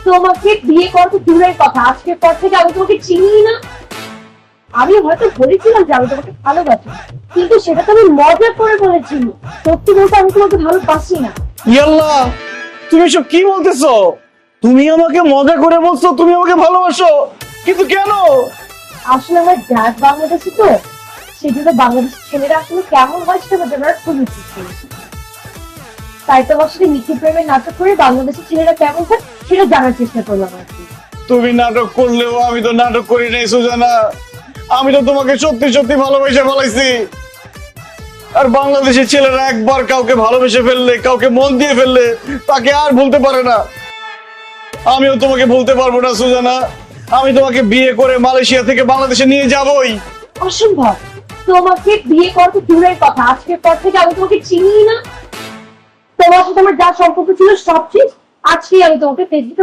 তোমাকে বিয়ে করতে দূরের কথা, আজকের পর থেকে আমি তোমাকে চিনি না। আমি হয়তো বলেছিলাম যে আমি তোমাকে ভালোবাসি, কিন্তু সেটা তো আমি মজা করে বলেছি। সত্যি বলতে আমি তোমাকে ভালোবাসি না। ইয়াল্লা, তুমি সব কি বলতেছো? তুমি আমাকে মজা করে বলছো তুমি আমাকে ভালোবাসো, কিন্তু কেন? আসলে আমার ড্যাড বাংলাদেশি তো, সেজন্য বাংলাদেশের ছেলেরা আসলে কেমন হয় সেটা জানার খুবই ইচ্ছে। তাই তোমার সাথে মিথ্যে প্রেমের নাটক করে বাংলাদেশের ছেলেরা কেমন হয় সেটা জানার চেষ্টা করলাম আর কি। তুমি নাটক করলেও আমি তো নাটক করি নাই সুজানা। আমি তো তোমাকে সত্যি সত্যি ভালোবেসে ফেলাইছি। আর বাংলাদেশের ছেলেরা একবার কাউকে ভালোবেসে ফেললে, কাউকে মন দিয়ে ফেললে, তাকে আর ভুলতে পারে না। আমিও তোমাকে ভুলতে পারবো না সুজানা। আমি তোমাকে বিয়ে করে মালয়েশিয়া থেকে বাংলাদেশে নিয়ে যাবই। অসম্ভব। তোমাকে বিয়ে করতে দূরের কথা, আজকের পর থেকে আমি তোমাকে চিনি না। তোমার সাথে আমার যা সম্পর্ক ছিল সব শেষ। আজকেই আমি তোমাকে ফেসবুকে